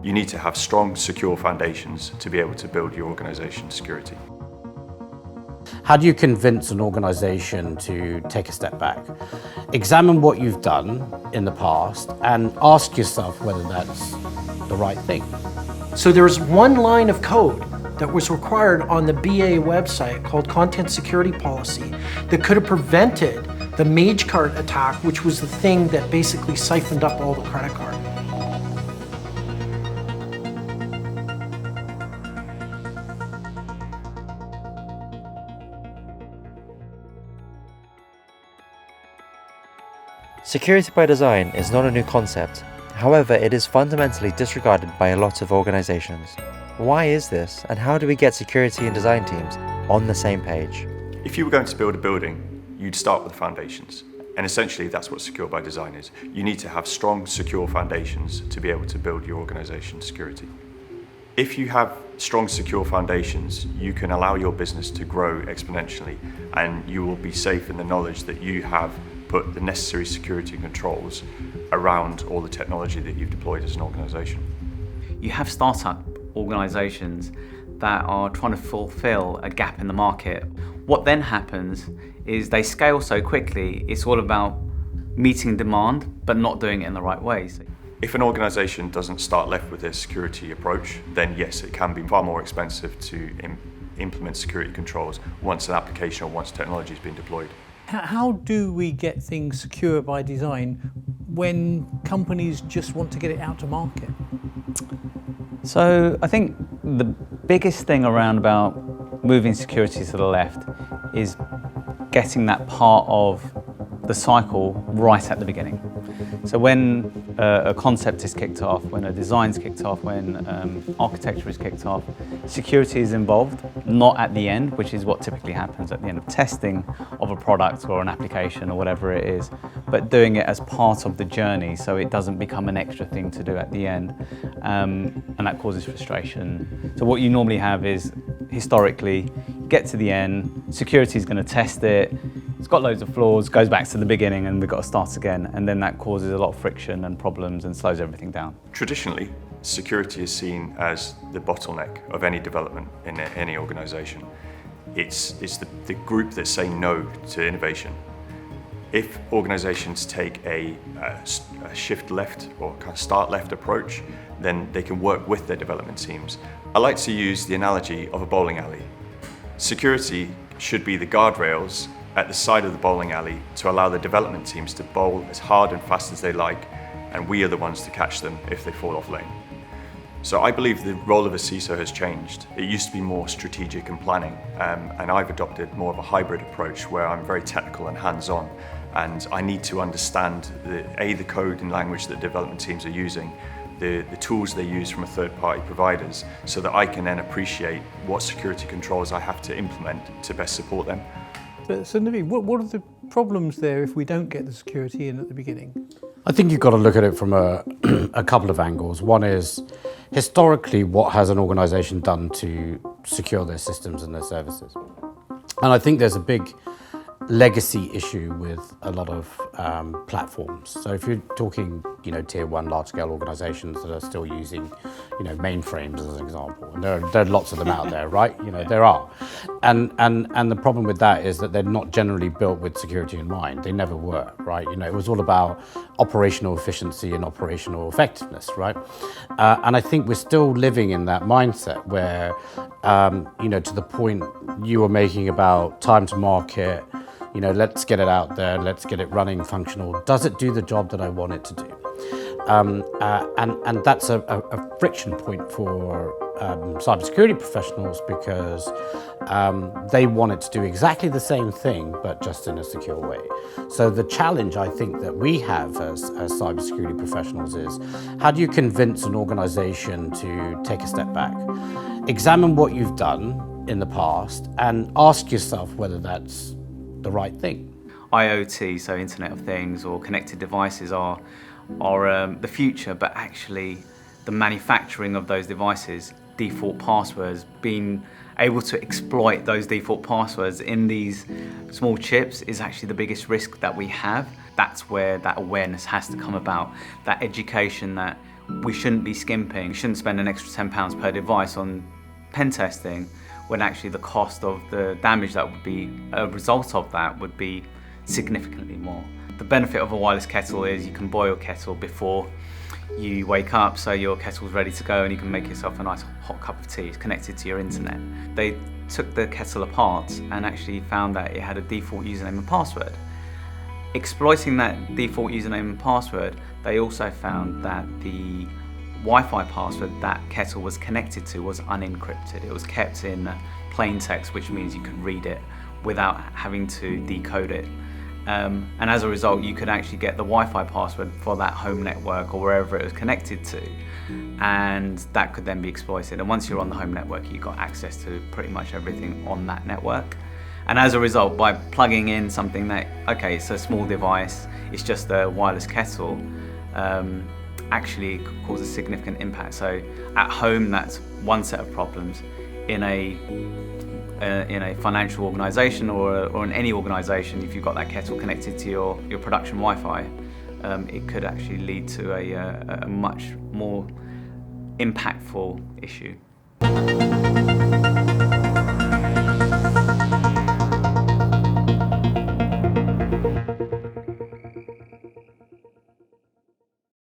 You need to have strong, secure foundations to be able to build your organization's security. How do you convince an organization to take a step back? Examine what you've done in the past and ask yourself whether that's the right thing. So there's one line of code that was required on the BA website called Content Security Policy that could have prevented the Mage Cart attack, which was the thing that basically siphoned up all the credit card. Security by design is not a new concept. However, it is fundamentally disregarded by a lot of organizations. Why is this, and how do we get security and design teams on the same page? If you were going to build a building, you'd start with the foundations. And essentially, that's what secure by design is. You need to have strong, secure foundations to be able to build your organization's security. If you have strong, secure foundations, you can allow your business to grow exponentially, and you will be safe in the knowledge that you have put the necessary security controls around all the technology that you've deployed as an organization. You have startup organizations that are trying to fulfill a gap in the market. What then happens is they scale so quickly, it's all about meeting demand, but not doing it in the right ways. If an organization doesn't start left with their security approach, then yes, it can be far more expensive to implement security controls once an application or once technology has been deployed. How do we get things secure by design when companies just want to get it out to market? So I think the biggest thing around about moving security to the left is getting that part of the cycle right at the beginning. So when a concept is kicked off, when a design's kicked off, when architecture is kicked off, security is involved, not at the end, which is what typically happens at the end of testing of a product or an application or whatever it is, but doing it as part of the journey so it doesn't become an extra thing to do at the end, and that causes frustration. So what you normally have is, historically, get to the end, security is going to test it, it's got loads of flaws, goes back to the beginning and we've got to start again, and then that causes a lot of friction and problems and slows everything down. Traditionally, security is seen as the bottleneck of any development in any organization. It's the group that's saying no to innovation. If organizations take a shift left or kind of start left approach, then they can work with their development teams. I like to use the analogy of a bowling alley. Security should be the guardrails at the side of the bowling alley to allow the development teams to bowl as hard and fast as they like, and we are the ones to catch them if they fall off lane. So I believe the role of a CISO has changed. It used to be more strategic and planning, and I've adopted more of a hybrid approach where I'm very technical and hands-on, and I need to understand the code and language that development teams are using, the tools they use from third-party providers, so that I can then appreciate what security controls I have to implement to best support them. So Naveen, what are the problems there if we don't get the security in at the beginning? I think you've got to look at it from a couple of angles. One is, historically, what has an organization done to secure their systems and their services? And I think there's a big legacy issue with a lot of platforms. So if you're talking, tier one large-scale organizations that are still using, mainframes as an example, and there are lots of them out there, right? There are, and the problem with that is that they're not generally built with security in mind. They never were, right? It was all about operational efficiency and operational effectiveness, right? And I think we're still living in that mindset where, to the point you were making about time to market. Let's get it out there, let's get it running, functional. Does it do the job that I want it to do? And that's a friction point for cybersecurity professionals because they want it to do exactly the same thing, but just in a secure way. So the challenge I think that we have as cybersecurity professionals is, how do you convince an organization to take a step back? Examine what you've done in the past and ask yourself whether that's the right thing. IoT, so Internet of Things or connected devices are the future, but actually the manufacturing of those devices, default passwords, being able to exploit those default passwords in these small chips is actually the biggest risk that we have. That's where that awareness has to come about, that education that we shouldn't be skimping, we shouldn't spend an extra £10 per device on pen testing, when actually the cost of the damage that would be a result of that would be significantly more. The benefit of a wireless kettle is you can boil kettle before you wake up, so your kettle's ready to go and you can make yourself a nice hot cup of tea. It's connected to your internet. They took the kettle apart and actually found that it had a default username and password. Exploiting that default username and password, they also found that the Wi-Fi password that kettle was connected to was unencrypted. It was kept in plain text, which means you could read it without having to decode it. And as a result, you could actually get the Wi-Fi password for that home network or wherever it was connected to, and that could then be exploited. And once you're on the home network, you got access to pretty much everything on that network. And as a result, by plugging in something that, okay, it's a small device, it's just a wireless kettle, actually causes significant impact. So at home, that's one set of problems. In a financial organisation or in any organisation, if you've got that kettle connected to your production Wi-Fi, it could actually lead to a much more impactful issue.